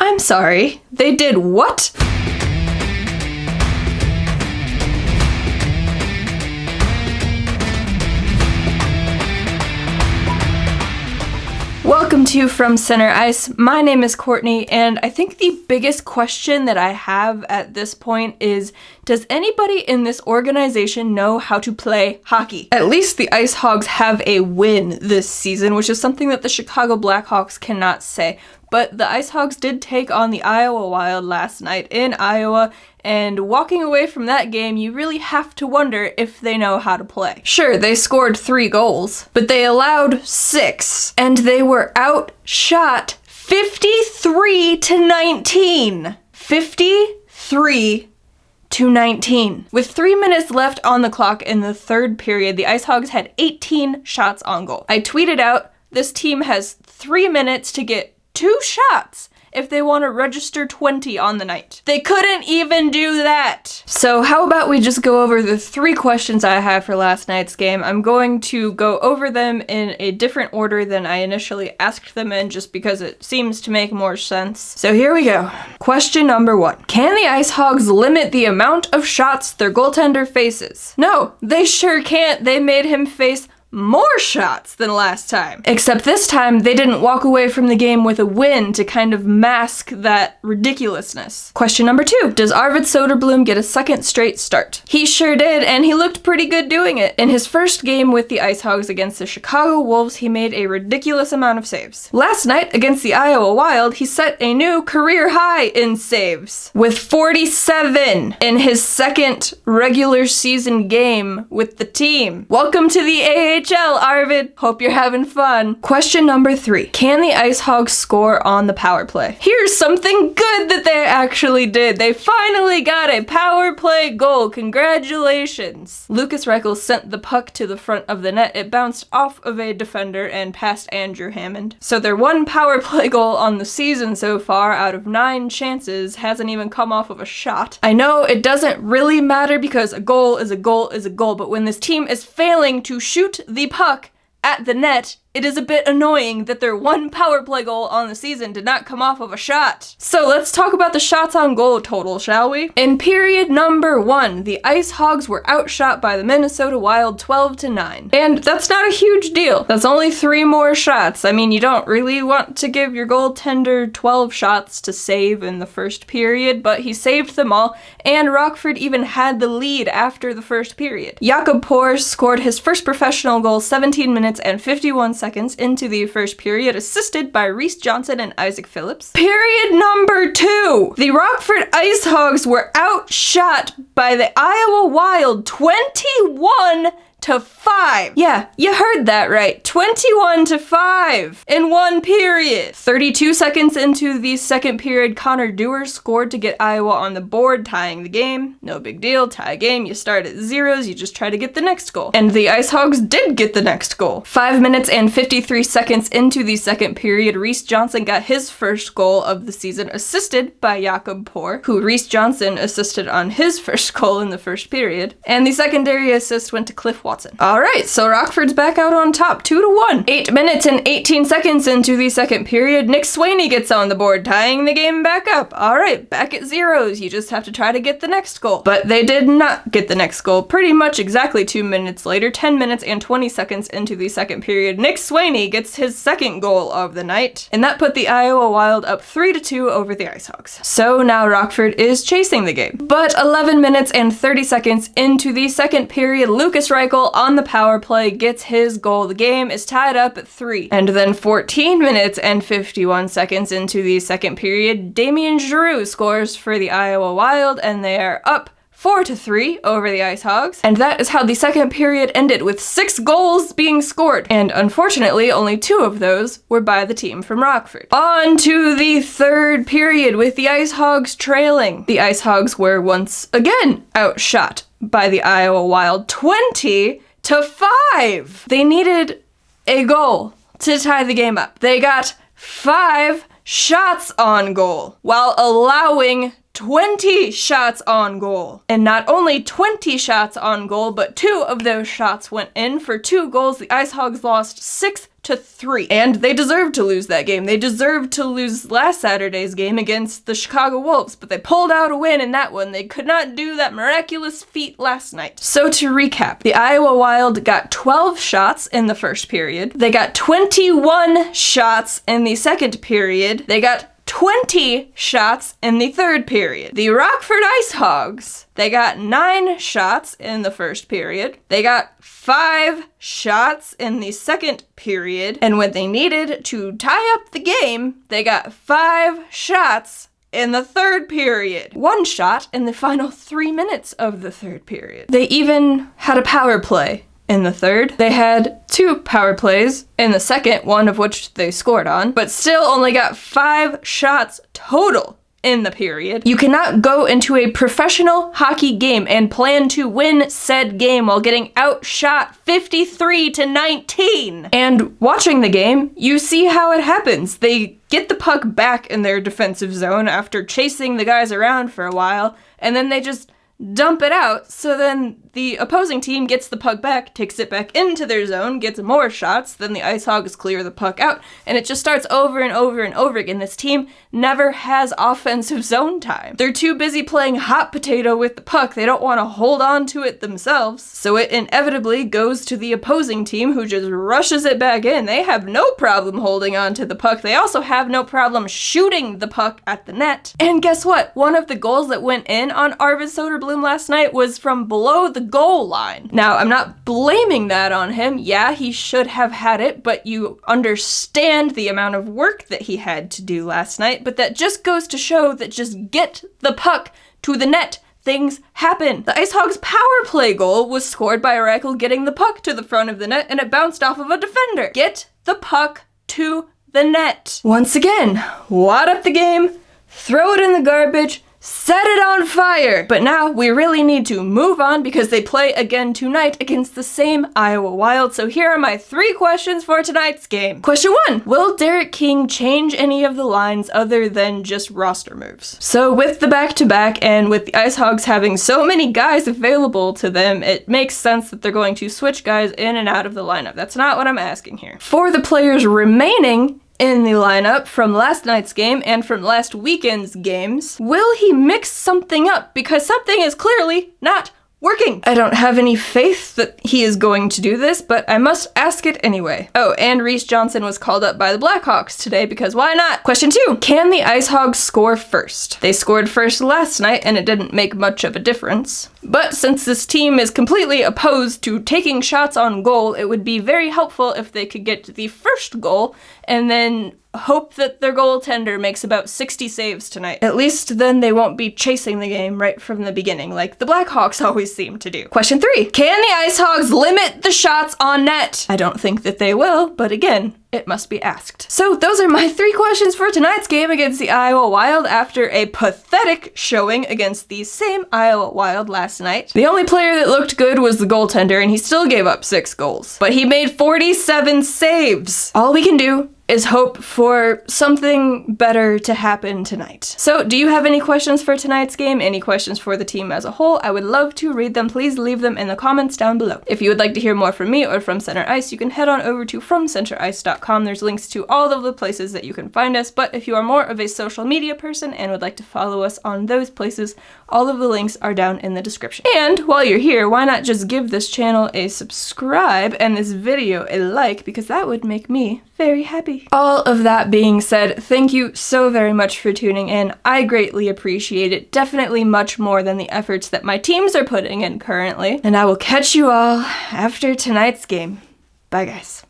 I'm sorry, they did what? Welcome to From Center Ice. My name is Courtney, and I think the biggest question that I have at this point is, does anybody in this organization know how to play hockey? At least the IceHogs have a win this season, which is something that the Chicago Blackhawks cannot say. But the IceHogs did take on the Iowa Wild last night in Iowa, and walking away from that game, you really have to wonder if they know how to play. Sure, they scored 3 goals, but they allowed 6, and they were outshot 53-19. 53-19. With 3 minutes left on the clock in the third period, the IceHogs had 18 shots on goal. I tweeted out, this team has 3 minutes to get 2 shots if they want to register 20 on the night. They couldn't even do that. So how about we just go over the 3 questions I have for last night's game. I'm going to go over them in a different order than I initially asked them in, just because it seems to make more sense. So here we go. Question number 1. Can the IceHogs limit the amount of shots their goaltender faces? No, they sure can't. They made him face more shots than last time. Except this time, they didn't walk away from the game with a win to kind of mask that ridiculousness. Question number 2. Does Arvid Söderblom get a second straight start? He sure did, and he looked pretty good doing it. In his first game with the IceHogs against the Chicago Wolves, he made a ridiculous amount of saves. Last night, against the Iowa Wild, he set a new career high in saves, with 47 in his second regular season game with the team. Welcome to the AHL, Arvid. Hope you're having fun. Question number 3. Can the IceHogs score on the power play? Here's something good that they actually did. They finally got a power play goal. Congratulations. Lucas Reichel sent the puck to the front of the net. It bounced off of a defender and past Andrew Hammond. So their 1 power play goal on the season so far out of 9 chances hasn't even come off of a shot. I know it doesn't really matter because a goal is a goal is a goal, but when this team is failing to shoot the puck at the net, it is a bit annoying that their 1 power play goal on the season did not come off of a shot. So let's talk about the shots on goal total, shall we? In period number 1, the IceHogs were outshot by the Minnesota Wild 12-9. And that's not a huge deal. That's only 3 more shots. I mean, you don't really want to give your goaltender 12 shots to save in the first period, but he saved them all, and Rockford even had the lead after the first period. Jakob Poor scored his first professional goal 17 minutes and 51 seconds into the first period, assisted by Reese Johnson and Isaac Phillips. Period number 2. The Rockford IceHogs were outshot by the Iowa Wild 21-5. Yeah, you heard that right. 21-5 in 1 period. 32 seconds into the second period, Connor Dewar scored to get Iowa on the board, tying the game. No big deal, tie a game, you start at 0s, you just try to get the next goal. And the IceHogs did get the next goal. 5 minutes and 53 seconds into the second period, Reese Johnson got his first goal of the season, assisted by Jakob Poor, who Reese Johnson assisted on his first goal in the first period. And the secondary assist went to Cliff Watson. Alright, so Rockford's back out on top, 2-1. 8 minutes and 18 seconds into the second period, Nick Swaney gets on the board, tying the game back up. Alright, back at 0s, you just have to try to get the next goal. But they did not get the next goal. Pretty much exactly 2 minutes later, 10 minutes and 20 seconds into the second period, Nick Swaney gets his second goal of the night, and that put the Iowa Wild up 3-2 over the IceHogs. So now Rockford is chasing the game. But 11 minutes and 30 seconds into the second period, Lucas Reichel on the power play gets his goal. The game is tied up at 3. And then 14 minutes and 51 seconds into the second period, Damien Giroux scores for the Iowa Wild, and they are up 4-3 over the IceHogs. And that is how the second period ended, with 6 goals being scored. And unfortunately, only 2 of those were by the team from Rockford. On to the third period, with the IceHogs trailing. The IceHogs were once again outshot by the Iowa Wild 20-5. They needed a goal to tie the game up. They got 5 shots on goal while allowing 20 shots on goal. And not only 20 shots on goal, but 2 of those shots went in for 2 goals. The IceHogs lost 5-3. And they deserved to lose that game. They deserved to lose last Saturday's game against the Chicago Wolves, but they pulled out a win in that one. They could not do that miraculous feat last night. So to recap, the Iowa Wild got 12 shots in the first period. They got 21 shots in the second period. They got 20 shots in the third period. The Rockford IceHogs, they got 9 shots in the first period. They got 5 shots in the second period. And when they needed to tie up the game, they got 5 shots in the third period. 1 shot in the final 3 minutes of the third period. They even had a power play in the third. They had 2 power plays in the second, one of which they scored on, but still only got 5 shots total in the period. You cannot go into a professional hockey game and plan to win said game while getting outshot 53-19. And watching the game, you see how it happens. They get the puck back in their defensive zone after chasing the guys around for a while, and then they just dump it out, so then the opposing team gets the puck back, takes it back into their zone, gets more shots, then the IceHogs clear the puck out, and it just starts over and over and over again. This team never has offensive zone time. They're too busy playing hot potato with the puck. They don't want to hold on to it themselves, so it inevitably goes to the opposing team, who just rushes it back in. They have no problem holding on to the puck. They also have no problem shooting the puck at the net. And guess what? One of the goals that went in on Arvid Söderblom last night was from below the goal line. Now, I'm not blaming that on him. Yeah, he should have had it, but you understand the amount of work that he had to do last night, but that just goes to show that just get the puck to the net. Things happen. The IceHogs' power play goal was scored by Reichel getting the puck to the front of the net, and it bounced off of a defender. Get the puck to the net. Once again, wad up the game, throw it in the garbage, set it on fire! But now we really need to move on because they play again tonight against the same Iowa Wild. So here are my 3 questions for tonight's game. Question 1, will Derek King change any of the lines other than just roster moves? So with the back-to-back and with the IceHogs having so many guys available to them, it makes sense that they're going to switch guys in and out of the lineup. That's not what I'm asking here. For the players remaining in the lineup from last night's game and from last weekend's games, will he mix something up? Because something is clearly not working. I don't have any faith that he is going to do this, but I must ask it anyway. Oh, and Reese Johnson was called up by the Blackhawks today because why not? Question 2, can the IceHogs score first? They scored first last night and it didn't make much of a difference. But since this team is completely opposed to taking shots on goal, it would be very helpful if they could get the first goal and then hope that their goaltender makes about 60 saves tonight. At least then they won't be chasing the game right from the beginning, like the Blackhawks always seem to do. Question 3, can the IceHogs limit the shots on net? I don't think that they will, but again, it must be asked. So those are my 3 questions for tonight's game against the Iowa Wild after a pathetic showing against the same Iowa Wild last night. The only player that looked good was the goaltender, and he still gave up 6 goals. But he made 47 saves. All we can do is hope for something better to happen tonight. So do you have any questions for tonight's game? Any questions for the team as a whole? I would love to read them. Please leave them in the comments down below. If you would like to hear more from me or from Center Ice, you can head on over to FromCenterIce.com. There's links to all of the places that you can find us, but if you are more of a social media person and would like to follow us on those places, all of the links are down in the description. And while you're here, why not just give this channel a subscribe and this video a like, because that would make me very happy. All of that being said, thank you so very much for tuning in. I greatly appreciate it, definitely much more than the efforts that my teams are putting in currently. And I will catch you all after tonight's game. Bye guys.